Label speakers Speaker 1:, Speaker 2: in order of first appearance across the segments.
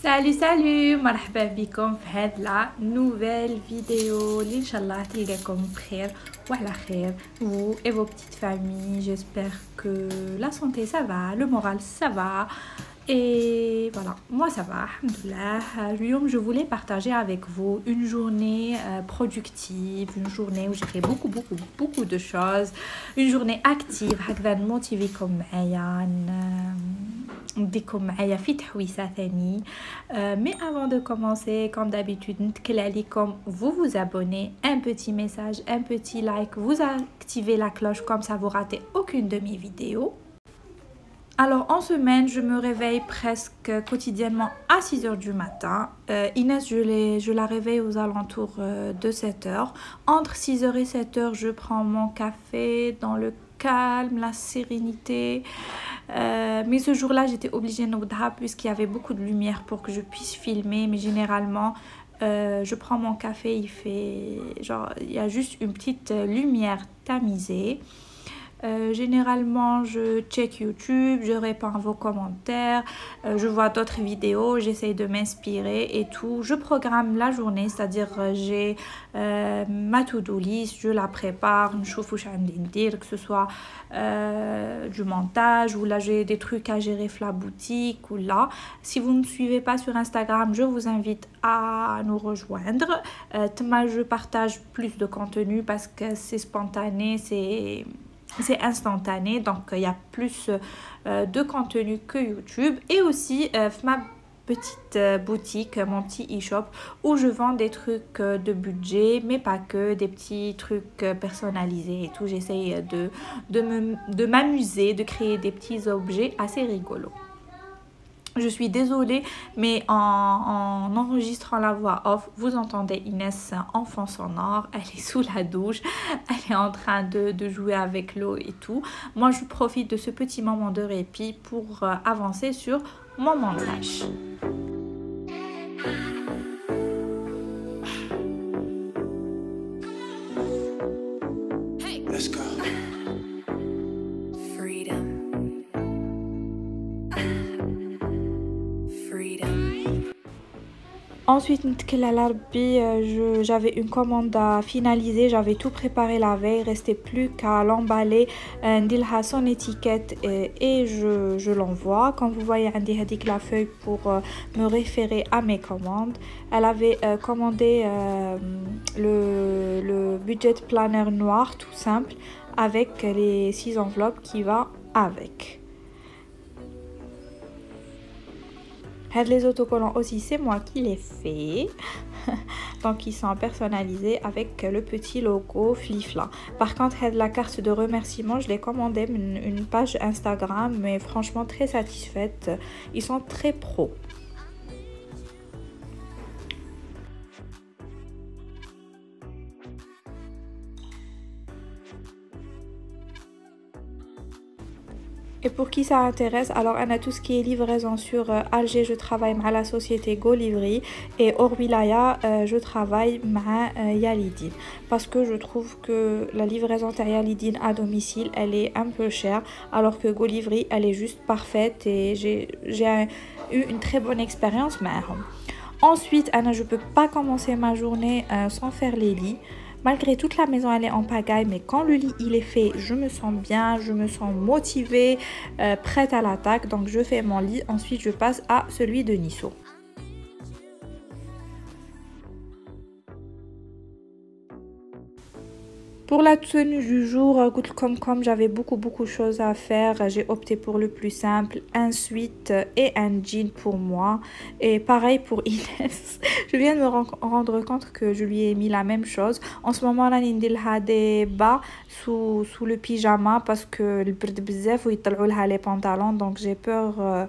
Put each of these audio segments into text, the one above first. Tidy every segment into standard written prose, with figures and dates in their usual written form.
Speaker 1: Salut, مرحبا بكم في هاد la nouvelle vidéo اللي ان شاء الله تلقاكم بخير وعلى خير vous et vos petites familles. J'espère que la santé ça va, le moral ça va et voilà, moi ça va, alhamdoulilah. اليوم je voulais partager avec vous une journée productive, une journée où j'ai fait beaucoup de choses, une journée active هكذا نموتيفيكم معايا نديكم معايا في تحويسه ثاني. Mais avant de commencer, comme d'habitude, نتكل عليكم, vous vous abonnez, un petit message, un petit like, vous activez la cloche, comme ça vous ratez aucune de mes vidéos. Alors en semaine, je me réveille presque quotidiennement à 6h du matin. Inès, je la réveille aux alentours de 7h. Entre 6h et 7h, je prends mon café dans le calme, la sérénité. Mais ce jour-là, j'étais obligée de noter puisqu'il y avait beaucoup de lumière pour que je puisse filmer. Mais généralement, je prends mon café, il y a juste une petite lumière tamisée. Généralement je check YouTube, je réponds à vos commentaires, je vois d'autres vidéos, j'essaye de m'inspirer et tout. Je programme la journée, c'est-à-dire j'ai ma to-do list, je la prépare, que ce soit du montage ou là j'ai des trucs à gérer la boutique ou là. Si vous ne me suivez pas sur Instagram, je vous invite à nous rejoindre. Je partage plus de contenu parce que c'est spontané, c'est instantané, donc il y a plus de contenu que YouTube. Et aussi ma petite boutique, mon petit e-shop où je vends des trucs de budget, mais pas que, des petits trucs personnalisés et tout. J'essaye de m'amuser, de créer des petits objets assez rigolos. Je suis désolée, mais en enregistrant la voix off, vous entendez Inès enfant sonore, elle est sous la douche, elle est en train de jouer avec l'eau et tout. Moi, je profite de ce petit moment de répit pour avancer sur mon montage. Let's go. Ensuite, j'avais une commande à finaliser, j'avais tout préparé la veille, il ne restait plus qu'à l'emballer, ndilha son étiquette et je l'envoie. Comme vous voyez, j'ai la feuille pour me référer à mes commandes. Elle avait commandé le budget planner noir tout simple avec les 6 enveloppes qui va avec. Les autocollants aussi, c'est moi qui les fais. Donc ils sont personnalisés avec le petit logo Flifla. Par contre, la carte de remerciement, je l'ai commandée une page Instagram, mais franchement très satisfaite. Ils sont très pro. Et pour qui ça intéresse, alors on a tout ce qui est livraison sur Alger, je travaille avec la société GoLivry, et Orwilaya, je travaille avec Yalidine, parce que je trouve que la livraison de Yalidine à domicile, elle est un peu chère, alors que GoLivry, elle est juste parfaite et j'ai eu une très bonne expérience avec eux. Ensuite, je ne peux pas commencer ma journée sans faire les lits. Malgré toute la maison elle est en pagaille, mais quand le lit il est fait, je me sens bien, je me sens motivée, prête à l'attaque. Donc je fais mon lit, ensuite je passe à celui de Nisso. Pour la tenue du jour, comme j'avais beaucoup de choses à faire, j'ai opté pour le plus simple, un sweat et un jean pour moi. Et pareil pour Inès. Je viens de me rendre compte que je lui ai mis la même chose. En ce moment, là, a des bas sous le pyjama parce que le brd bzaf ou ils les pantalons, donc j'ai peur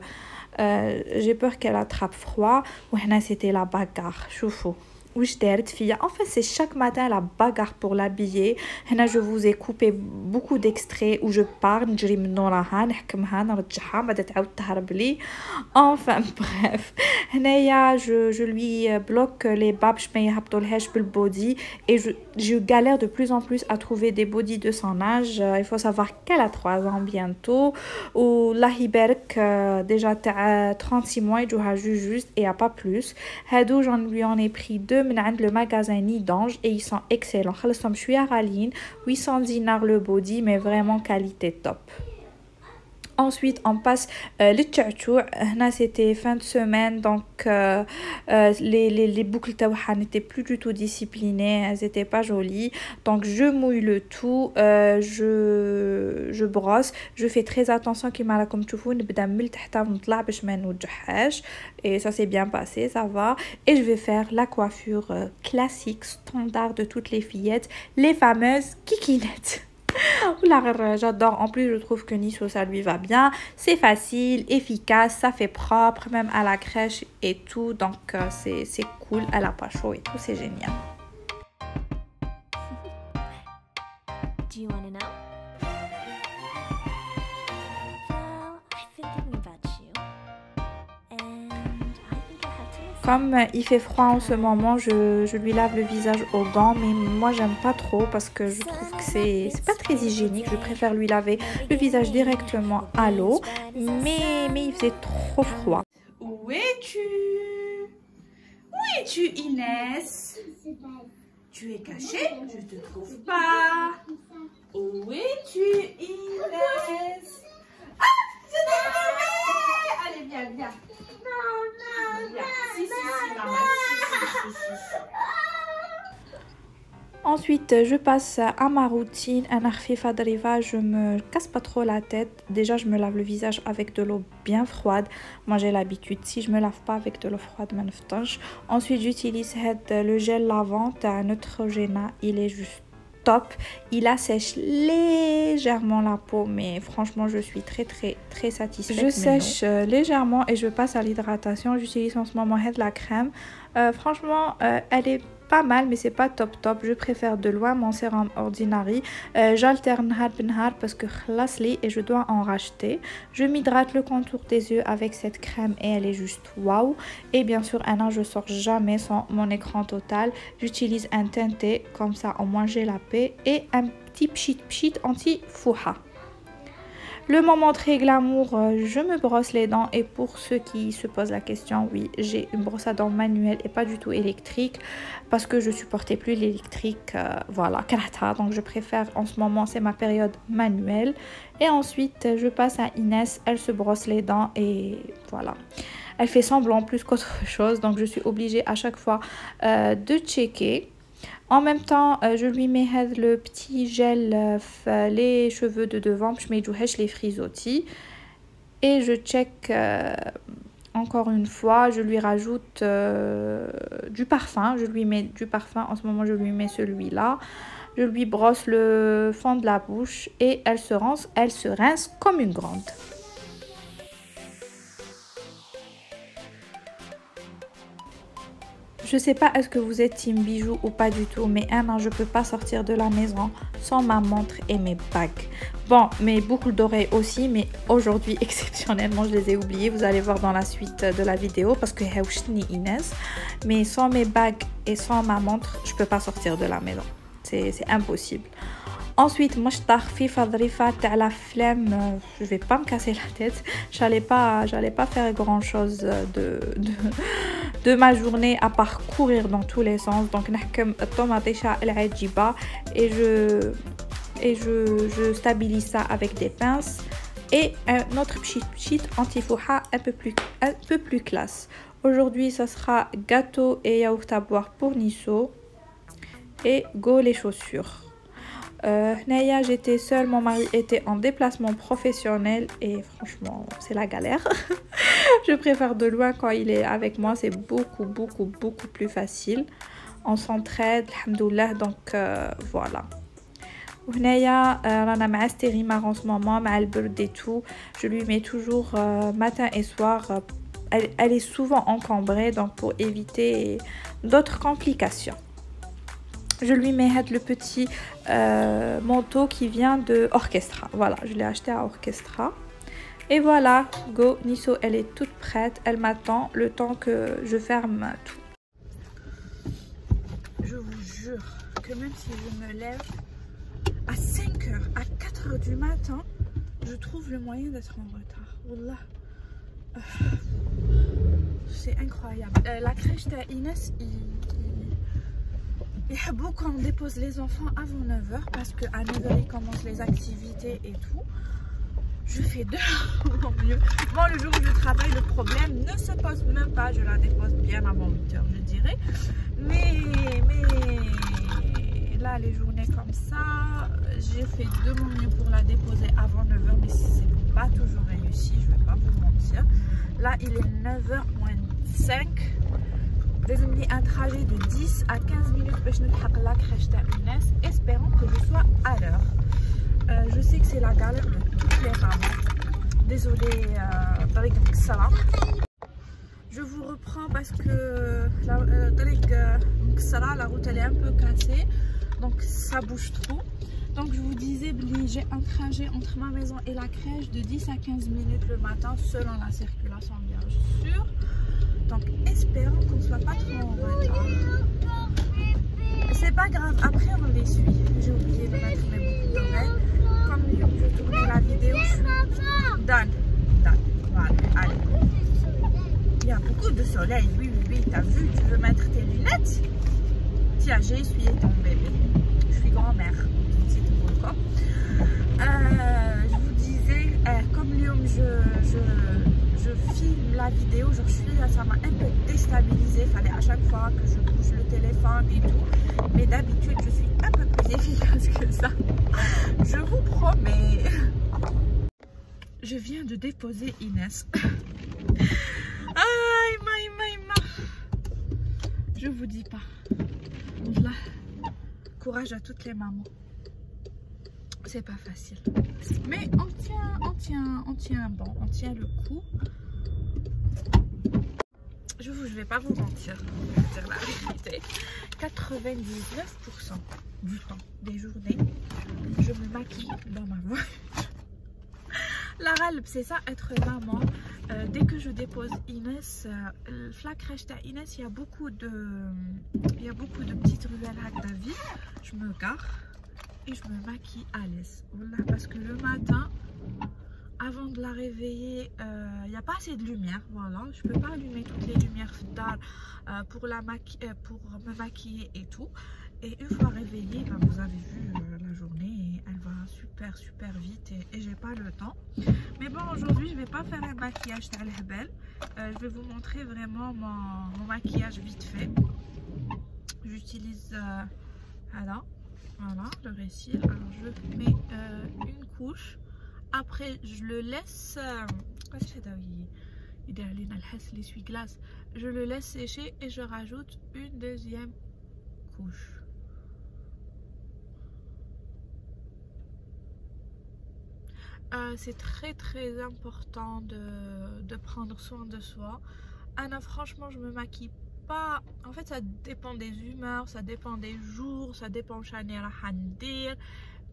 Speaker 1: qu'elle attrape froid. Ou c'était la bagarre, choufou. Wesh دارت فيا. En fait, c'est chaque matin la bagarre pour l'habiller. هنا je vous ai coupé beaucoup d'extraits où je parle نجري من وراها نحكمها نرجعها بعد تعاود تهرب لي. Enfin bref. هنايا je lui bloque les bas باش ما يهبطولهاش بالبودي et je galère de plus en plus à trouver des bodys de son âge. Il faut savoir qu'elle a 3 ans bientôt. والله يبارك déjà تاع 36 mois يجوها juste et a pas plus. هادو j'en lui en ai pris 2 من عند le magasin Nidange et ils sont excellents. خلصهم شويه غاليين 800 dinars le body mais vraiment qualité top. Ensuite, on passe le tchatchou. Là, c'était fin de semaine, donc les boucles taouha n'étaient plus du tout disciplinées, elles n'étaient pas jolies. Donc, je mouille le tout, je brosse, je fais très attention comme tu vois, et ça s'est bien passé, ça va. Et je vais faire la coiffure classique, standard de toutes les fillettes, les fameuses kikinettes. J'adore, en plus je trouve que Nisso ça lui va bien, c'est facile, efficace, ça fait propre même à la crèche et tout, donc c'est cool, elle a pas chaud et tout, c'est génial.
Speaker 2: Do you want to know? Well, I've been thinking about you, and I think I have to listen.
Speaker 1: Comme il fait froid en ce moment, je lui lave le visage aux gants, mais moi j'aime pas trop parce que je trouve que c'est pas très hygiénique. Je préfère lui laver le visage directement à l'eau, mais il faisait trop froid. Où es-tu? Où es-tu, Inès? Tu es cachée? Je te trouve pas. Où es-tu, Inès? Ah, c'est ton bébé! Allez, viens, viens. Ensuite, je passe à ma routine. Je me casse pas trop la tête. Déjà, je me lave le visage avec de l'eau bien froide. Moi, j'ai l'habitude. Si je me lave pas avec de l'eau froide, ensuite, j'utilise le gel lavant Neutrogena. Il est juste top. Il assèche légèrement la peau, mais franchement je suis très satisfaite. Je sèche légèrement et je passe à l'hydratation. J'utilise en ce moment la crème. Franchement elle est pas mal, mais c'est pas top. Je préfère de loin mon sérum Ordinary. J'alterne nahar benhar parce que khlasli et je dois en racheter. Je m'hydrate le contour des yeux avec cette crème et elle est juste waouh. Et bien sûr, je sors jamais sans mon écran total. J'utilise un teinté, comme ça au moins j'ai la paix, et un petit pchit anti-fouha. Le moment très glamour, je me brosse les dents et pour ceux qui se posent la question, oui, j'ai une brosse à dents manuelle et pas du tout électrique parce que je supportais plus l'électrique, voilà, donc je préfère en ce moment, c'est ma période manuelle. Et ensuite, je passe à Inès, elle se brosse les dents et voilà. Elle fait semblant plus qu'autre chose, donc je suis obligée à chaque fois de checker. En même temps, je lui mets le petit gel les cheveux de devant, je mets les frisottis et je check encore une fois. Je lui rajoute du parfum. Je lui mets du parfum. En ce moment, je lui mets celui-là. Je lui brosse le fond de la bouche et elle se rince comme une grande. Je sais pas est-ce que vous êtes team bijoux ou pas du tout, mais je peux pas sortir de la maison sans ma montre et mes bagues. Bon, mes boucles d'oreilles aussi, mais aujourd'hui exceptionnellement je les ai oubliées. Vous allez voir dans la suite de la vidéo parce que ni Inès. Mais sans mes bagues et sans ma montre, je peux pas sortir de la maison. C'est impossible. Ensuite, moi je à la flemme, je vais pas me casser la tête. J'allais pas faire grand chose de ma journée à part courir dans tous les sens. Donc et je stabilise ça avec des pinces et un autre pchit anti-fouha un peu plus classe. Aujourd'hui, ça sera gâteau et yaourt à boire pour Nisso et go les chaussures. Naya, j'étais seule, mon mari était en déplacement professionnel et franchement c'est la galère. Je préfère de loin quand il est avec moi, c'est beaucoup plus facile. On s'entraide, alhamdoulilah, donc voilà. Naya, rana ma stérimar en ce moment, ma alburd et tout. Je lui mets toujours matin et soir elle est souvent encombrée, donc pour éviter d'autres complications. Je lui mets le petit manteau qui vient de Orchestra. Voilà, je l'ai acheté à Orchestra. Et voilà, go, Nisso, elle est toute prête. Elle m'attend le temps que je ferme tout. Je vous jure que même si je me lève à 5 h, à 4 h du matin, je trouve le moyen d'être en retard. Wallah. C'est incroyable. La crèche d'Inès, il y a beaucoup, on dépose les enfants avant 9 h parce qu'à 9 h, ils commencent les activités et tout. Je fais de mon mieux. Bon, le jour où je travaille, le problème ne se pose même pas. Je la dépose bien avant 8 h, je dirais. Mais là, les journées comme ça, j'ai fait de mon mieux pour la déposer avant 9 h, mais c'est pas toujours réussi, je vais pas vous mentir. Là, il est 9 h moins 5. Désolé, un trajet de 10 à 15 minutes pour que je la crèche d'Inès. Espérons que je sois à l'heure. Je sais que c'est la galère de toutes les mamans. Désolée, je vous reprends parce que la route elle est un peu cassée, donc ça bouge trop. Donc je vous disais, j'ai un trajet entre ma maison et la crèche de 10 à 15 minutes le matin selon la circulation bien sûr. Donc espérons qu'on ne soit pas trop en retard. C'est pas grave, après on les suit. J'ai oublié de mettre mes boucles d'oreilles. Comme je tournais la vidéo, je suis done. Voilà, allez. Il y a beaucoup de soleil, oui, t'as vu, tu veux mettre tes lunettes? Tiens, j'ai essuyé ton bébé. Je suis grand-mère, petite encore. Je vous disais, comme Lyon, je filme la vidéo, ça m'a un peu déstabilisée. Il fallait à chaque fois que je bouge le téléphone et tout. Mais d'habitude, je suis un peu plus efficace que ça. Je vous promets. Je viens de déposer Inès. Je vous dis pas. Là, courage à toutes les mamans. C'est pas facile. Mais on tient bon, on tient le coup. Je vais pas vous mentir, je vais dire la vérité. 99% du temps des journées, je me maquille dans ma voix. La râle, c'est ça être maman. Dès que je dépose Inès, la crèche d'Inès, il y a beaucoup de petites ruelles à David. Je me gare et je me maquille à l'aise. Voilà, parce que le matin, avant de la réveiller, il n'y a pas assez de lumière. Voilà, je peux pas allumer toutes les lumières pour me maquiller et tout. Et une fois réveillée, ben, vous avez vu la journée, elle va super vite et j'ai pas le temps. Mais bon, aujourd'hui, je vais pas faire un maquillage à l'hebel. Je vais vous montrer vraiment mon maquillage vite fait. J'utilise voilà, le récil. Alors, je mets une couche. Après, je le laisse. L'essuie-glace. Je le laisse sécher et je rajoute une deuxième couche. C'est très important de prendre soin de soi. Anna, franchement, je me maquille pas. En fait, ça dépend des humeurs, ça dépend des jours, ça dépend de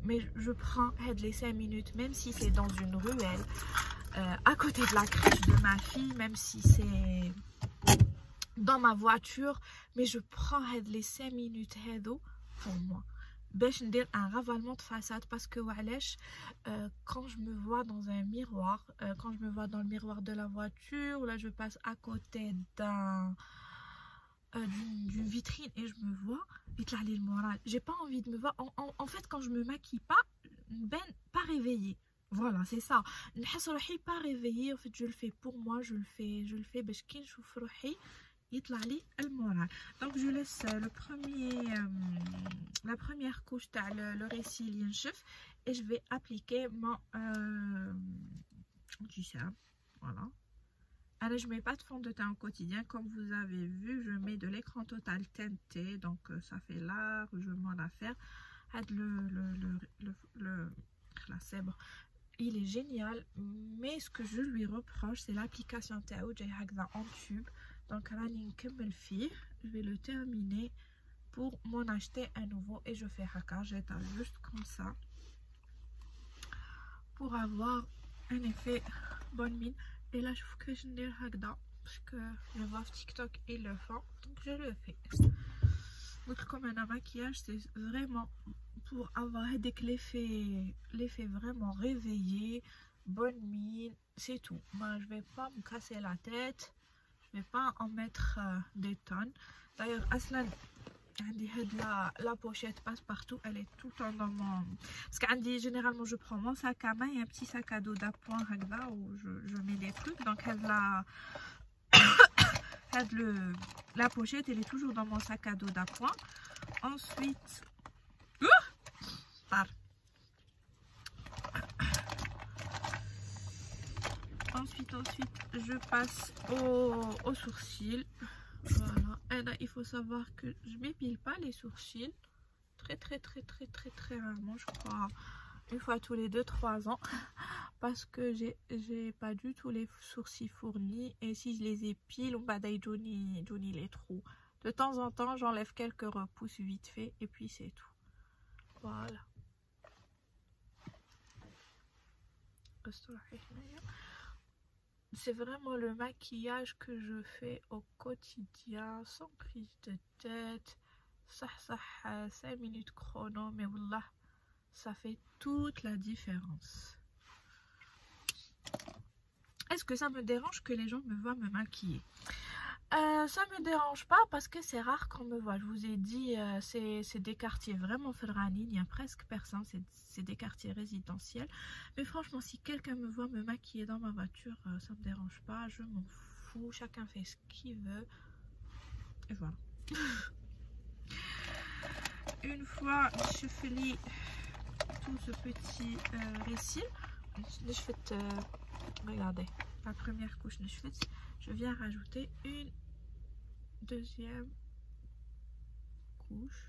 Speaker 1: mais je prends les 5 minutes, même si c'est dans une ruelle, à côté de la crèche de ma fille, même si c'est dans ma voiture, mais je prends les 5 minutes pour moi. باش ندير un ravalement de façade parce que quand je me vois dans un miroir, quand je me vois dans le miroir de la voiture, là je passe à côté d'une vitrine et je me vois, le moral, j'ai pas envie de me voir. En fait, quand je me maquille pas, pas réveillée. Voilà, c'est ça. Pas réveillée. En fait, je le fais pour moi, je le fais باش كي نشوف روحي يطلع لي المورال. Donc je laisse la première couche le récil ينشف et je vais appliquer mon voilà. Alors je mets pas de fond de teint au quotidien, comme vous avez vu, je mets de l'écran total teinté, donc ça fait largement l'affaire. La cèbre
Speaker 3: il est génial, mais ce que je lui reproche, c'est l'application تاعو جاي هكذا en tube. Donc راني نكمل فيه, je vais le terminer pour m'en acheter un nouveau et je fais haka, j'étale juste comme ça pour avoir un effet bonne mine. Et là je trouve que je n'ai haka parce que je vois TikTok ils le font, donc je le fais. Comme un maquillage, c'est vraiment pour avoir l'effet vraiment réveillé, bonne mine, c'est tout. Moi je vais pas me casser la tête, je vais pas en mettre des tonnes. D'ailleurs aslan la pochette passe partout, elle est tout le temps dans mon... Parce que généralement je prends mon sac à main et un petit sac à dos d'appoint où je mets des trucs. Donc la pochette elle est toujours dans mon sac à dos d'appoint. Ensuite ensuite je passe aux sourcils. Voilà, et là il faut savoir que je m'épile pas les sourcils, très rarement, je crois une fois tous les 2-3 ans, parce que j'ai pas du tout les sourcils fournis, et si je les épile on va donner les trous. De temps en temps j'enlève quelques repousses vite fait et puis c'est tout. Voilà. C'est vraiment le maquillage que je fais au quotidien, sans prise de tête. Ça 5 minutes chrono, mais wallah, ça fait toute la différence. Est-ce que ça me dérange que les gens me voient me maquiller? Ça me dérange pas parce que c'est rare qu'on me voit. Je vous ai dit, c'est des quartiers vraiment ferrani, il n'y a presque personne, c'est des quartiers résidentiels. Mais franchement, si quelqu'un me voit me maquiller dans ma voiture, ça me dérange pas, je m'en fous, chacun fait ce qu'il veut. Et voilà. Une fois je finis tout ce petit récit, je fais, regardez, la première couche de cheveux, je viens rajouter une deuxième couche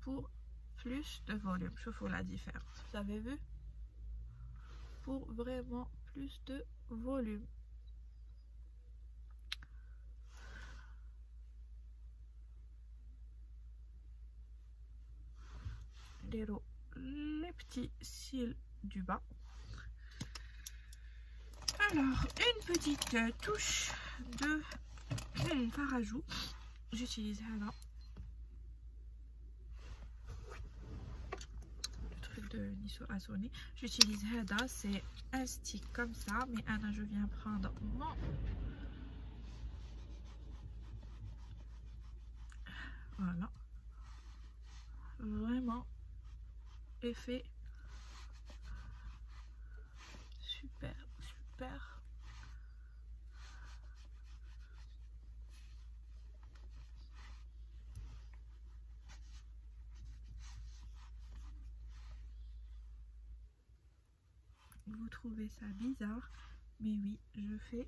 Speaker 3: pour plus de volume. Je vous fais la différence, vous avez vu, pour vraiment plus de volume. Les petits cils du bas. Alors une petite touche de fard à joues, j'utilise là le truc de Niso Asoni, j'utilise Hada, c'est un stick comme ça, mais Anna je viens prendre mon... Voilà, vraiment effet super. Vous trouvez ça bizarre, mais oui, je fais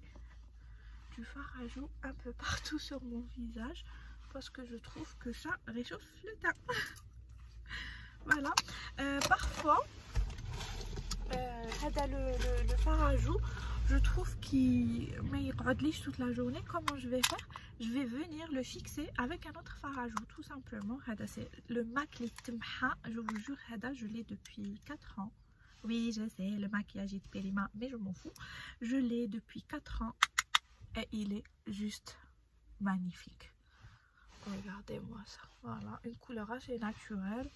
Speaker 3: du fard à joues un peu partout sur mon visage parce que je trouve que ça réchauffe le teint. Voilà. Parfois le fard à joues, je trouve qu'il me toute la journée. Comment je vais faire? Je vais venir le fixer avec un autre fard à joues, tout simplement. C'est le MAC Temha, je vous jure, je l'ai depuis 4 ans. Oui, je sais, le maquillage est périma, mais je m'en fous. Je l'ai depuis 4 ans et il est juste magnifique. Regardez-moi ça. Voilà, une couleur assez naturelle,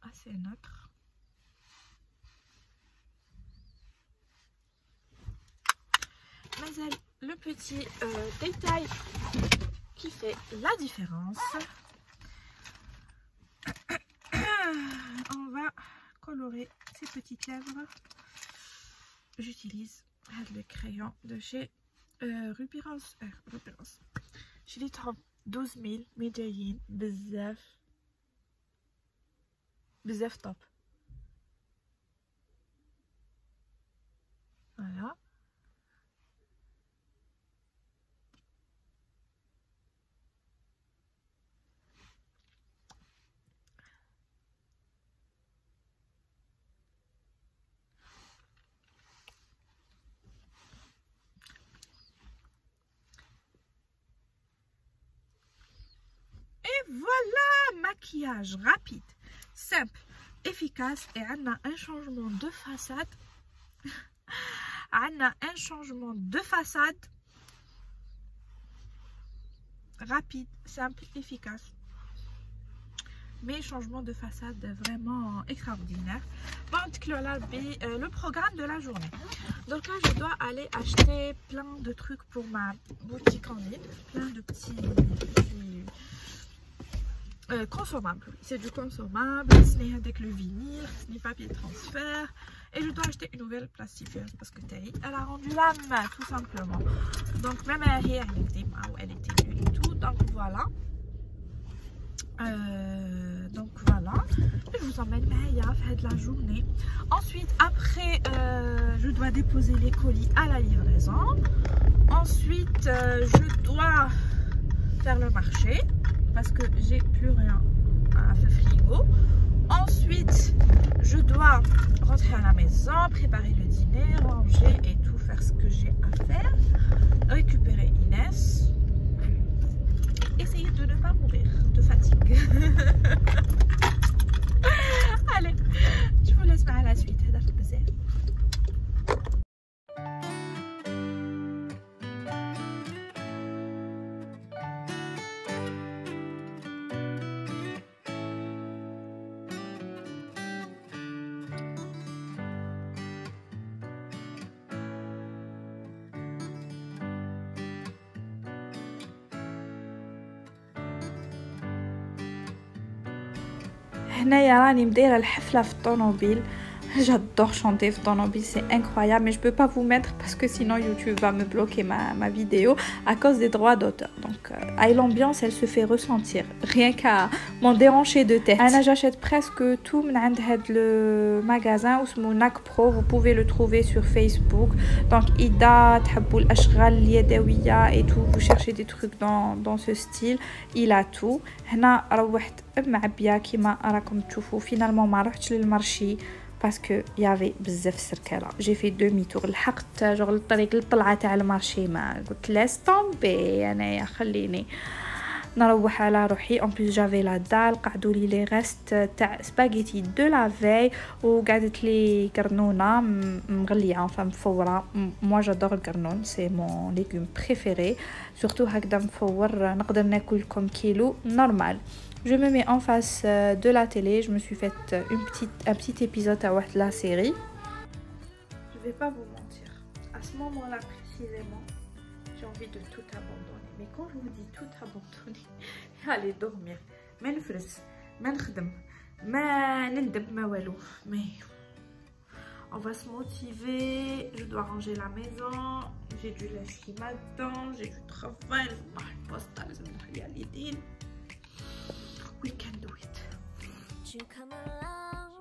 Speaker 3: assez neutre. Mais le petit détail qui fait la différence, on va colorer ces petites lèvres. J'utilise le crayon de chez Ruby Rose. Je l'ai 12 000 مديين بزاف top. Voilà. maquillage rapide, simple, efficace et on a un changement de façade. On a un changement de façade rapide, simple, efficace. Mais changement de façade vraiment extraordinaire. Bon, le programme de la journée. Donc là, je dois aller acheter plein de trucs pour ma boutique en ligne. Plein de petits consommables. C'est du consommable. Ce n'est avec le vinyle, ce n'est papier transfert. Et je dois acheter une nouvelle plastifieuse parce que Terry, elle a rendu la main tout simplement. Donc même elle était nulle et tout. Donc voilà. Je vous emmène faire de la journée. Ensuite, après, je dois déposer les colis à la livraison. Ensuite, je dois faire le marché parce que j'ai plus rien à faire frigo. Ensuite, je dois rentrer à la maison, préparer le dîner, ranger et tout, faire ce que j'ai à faire, récupérer Inès. Essayez de ne pas mourir de fatigue. Allez, je vous laisse à la suite.
Speaker 1: هنايا راني مدايره الحفله في الطوموبيل. J'adore chanter dans l'ambiance, c'est incroyable, mais je peux pas vous mettre parce que sinon YouTube va me bloquer ma vidéo à cause des droits d'auteur. Donc l'ambiance elle se fait ressentir rien qu'à m'en déhancher de tête. J'achète presque tout le magasin اسمه NAC Pro, vous pouvez le trouver sur Facebook. Donc إذا تحبوا الأشغال اليدوية et tout, vous cherchez des trucs dans ce style, il a tout. هنا روحت معبيه كيما راكم تشوفوا. Finalement ما رحتش للمارشي parce que y avait بزاف سركله. J'ai fait demi-tour لحقت جوغ الطريق الطلعه تاع المارشي ما قلت لاس طومبي انايا خليني نروح على روحي. en plus j'avais la dalle. قعدوا لي لي ريست تاع سباغيتي دو لا في وقعدت لي قرنونه مغليه enfin مفوره. moi j'adore القرنون, c'est mon légume préféré, surtout هكذا مفور نقدر ناكل كم كيلو normal. Je me mets en face de la télé. Je me suis fait un petit épisode à la série. Je vais pas vous mentir. À ce moment-là précisément, j'ai envie de tout abandonner. Mais quand je vous dis tout abandonner, aller dormir. ما نفرس, ما نخدم, ما ندب, ما والو. Mais on va se motiver. Je dois ranger la maison. J'ai du linge qui m'attend. J'ai du travail. We can do it.
Speaker 2: You come along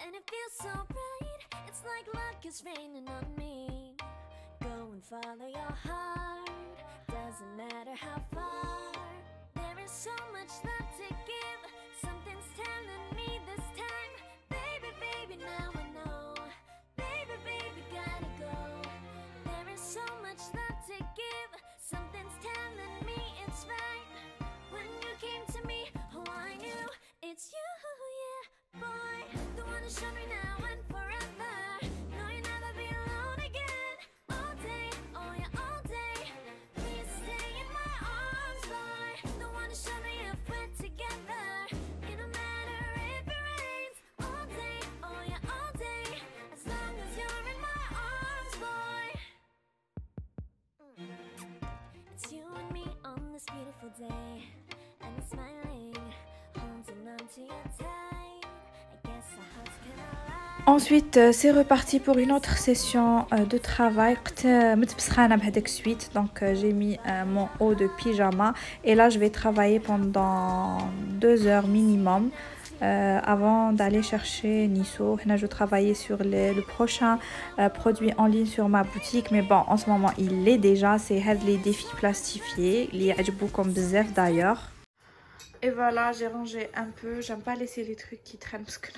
Speaker 2: and it feels so bright. It's like luck is raining on me. Go and follow your heart. Doesn't matter how far. There is so much love to give. Something's telling me this time. Baby, baby, now I know. Baby, baby, gotta go. There is so much love to give. Something's telling me it's right. When you came to me, oh, I knew it's you, yeah, boy. The one to show me now and forever. No, you'll never be alone again. All day, oh yeah, all day. Please stay in my arms, boy. The one to show me if we're together. It don't matter if it rains. All day, oh yeah, all day. As long as you're in my arms, boy. It's you and me on this beautiful day. And smiling, holding on to your tight. I guess our hearts can align.
Speaker 1: Ensuite, c'est reparti pour une autre session de travail. Donc j'ai mis mon haut de pyjama et là je vais travailler pendant 2 heures minimum avant d'aller chercher Nisso. Je travaillais sur le prochain produit en ligne sur ma boutique, mais bon, en ce moment il l'est déjà. C'est les défis plastifiés, les comme bzaf d'ailleurs. Et voilà, j'ai rangé un peu. J'aime pas laisser les trucs qui traînent parce que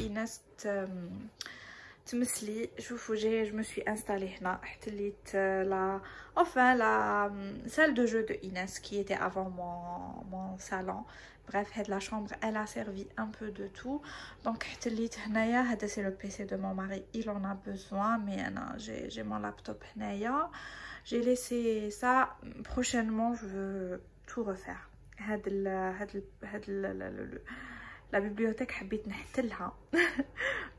Speaker 1: Inès تمثلي شوفوا je me suis installée هنا حتليت la salle de jeu de Inès qui était avant mon salon. Bref, la chambre elle a servi un peu de tout. Donc حتليت هنايا هذا c'est le PC de mon mari, il en a besoin mais j'ai mon laptop هنايا. J'ai laissé ça, prochainement je veux tout refaire. La bibliothèque حبيت نحتلها.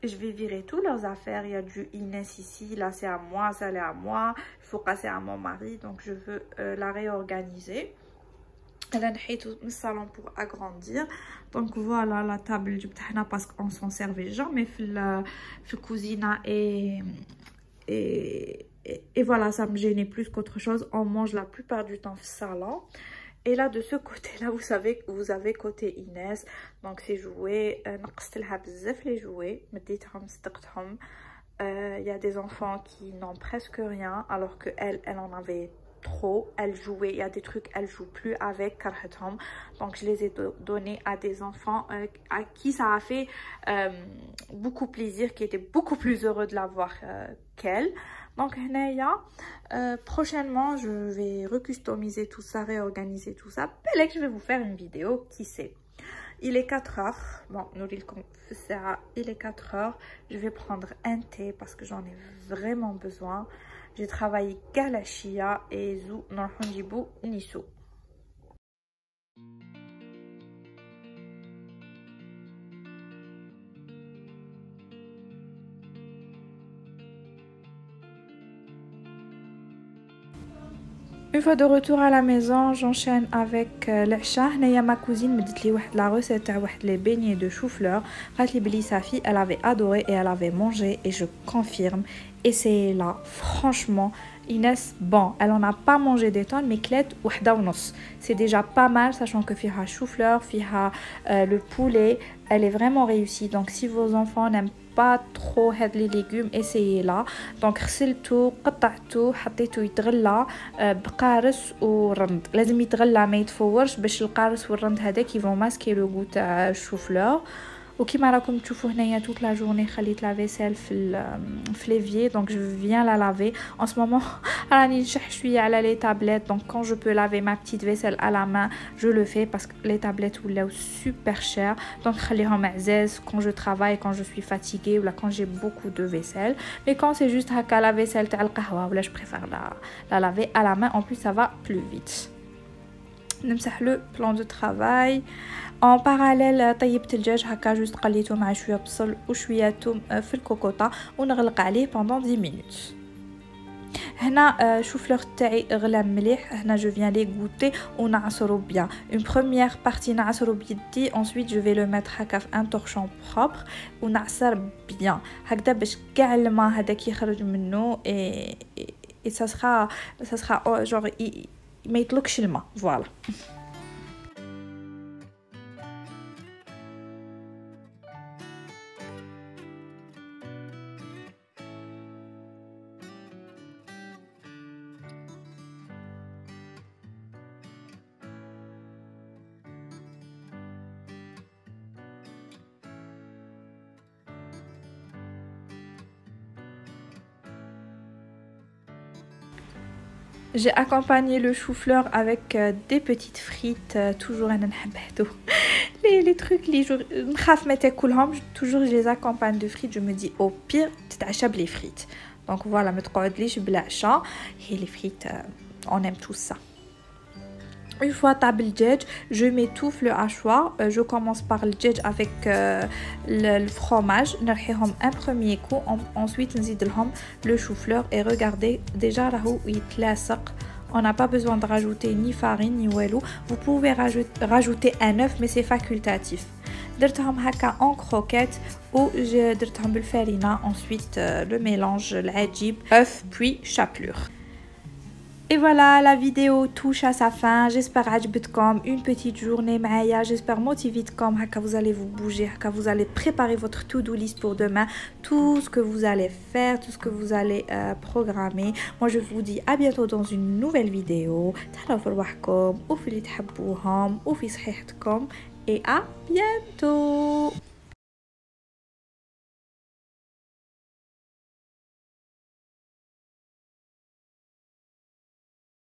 Speaker 1: Je vais virer tous leurs affaires. Il y a du Inès ici, là c'est à moi, ça c'est à moi, il faut passer à mon mari, donc je veux la réorganiser. Elle a نحيت le salon pour agrandir. Donc voilà la table جبتها parce qu'on s'en servait jamais في la cuisine et voilà, ça me gênait plus qu'autre chose. On mange la plupart du temps au salon. Et là, de ce côté-là, vous savez que vous avez côté Inès. Donc, ces jouets, les jouets. Il y a des enfants qui n'ont presque rien, alors qu'elle en avait trop. Elle jouait, il y a des trucs, elle joue plus avec. Donc, je les ai donnés à des enfants à qui ça a fait beaucoup plaisir, qui étaient beaucoup plus heureux de l'avoir qu'elle. Donc, prochainement, je vais recustomiser tout ça, réorganiser tout ça. Peut-être que je vais vous faire une vidéo, qui sait. Il est 4 heures. Bon, il est 4 heures. Je vais prendre un thé parce que j'en ai vraiment besoin. J'ai travaillé Galachia et Zou Norhonjibu Nisu. Une fois de retour à la maison, j'enchaîne avec l'Acha. Naya, ma cousine, me dit la recette les beignets de chou-fleur. Sa fille, elle avait adoré et elle avait mangé et je confirme. Essayez-la, franchement. Inès, bon, elle en a pas mangé des tonnes, mais clette ou c'est déjà pas mal, sachant que fiha chou-fleur, fiha le poulet, elle est vraiment réussie. Donc si vos enfants n'aiment pas trop les légumes, essayez-la. Donc غسلته قطعته حطيته يتغلى بقارص ورند. لازم يتغلى ما يتفورش باش القارص والرند هذاك يفون ماسكي لو غو تاع الشوفلور. وكيما راكم تشوفوا هنايا toute la journée خليت la vaisselle في l'évier, donc je viens la laver. En ce moment راني نشح شويه على les tablettes, donc quand je peux laver ma petite vaisselle à la main je le fais parce que les tablettes ولاو super cher, donc خليهم عزاز quand je travaille, quand je suis fatiguée ou là quand j'ai beaucoup de vaisselle. Mais quand c'est juste هكا la vaisselle تاع القهوه ولا je préfère la laver à la main, en plus ça va plus vite. نمسح le plan de travail. En parallèle طيبت الدجاج هكا جوست قليته مع شويه بصل وشويه توم في الكوكوطه ونغلق عليه pendant 10 minutes. هنا شوفلور تاعي غلى مليح. هنا je viens les goûter ونعصرو bien. Une première partie نعصرو بيدي, ensuite je vais le mettre هكا في un torchon propre ونعصر bien هكذا باش كاع الماء هذاك يخرج منه et ça sera genre ما يطلقش الماء. فوالا. J'ai accompagné le chou-fleur avec des petites frites. Toujours les trucs les jours toujours je les accompagne de frites. Je me dis au pire t'achètes les frites. Donc voilà, et les frites on aime tout ça. Une fois table djej, je m'étouffe le hachoir. Je commence par le djej avec le fromage. نرحيهم un premier coup. Ensuite نزيدلهم le chou-fleur et regardez déjà راهو يتلاصق. On n'a pas besoin de rajouter ni farine ni walou. Vous pouvez rajouter un œuf mais c'est facultatif. درتهم هكا en croquette ou je درتهم بالفارينة. Ensuite le mélange العجيب, œuf puis chapelure. Et voilà, la vidéo touche à sa fin. J'espère عجبتكم une petite journée معايا. J'espère motivetكم. هكا vous allez vous bouger, هكا vous allez préparer votre to-do list pour demain. Tout ce que vous allez faire, tout ce que vous allez programmer. Moi je vous dis à bientôt dans une nouvelle vidéo. تهلاو في رواحكم وفي اللي تحبوهم وفي صحيحتكم. Et à bientôt.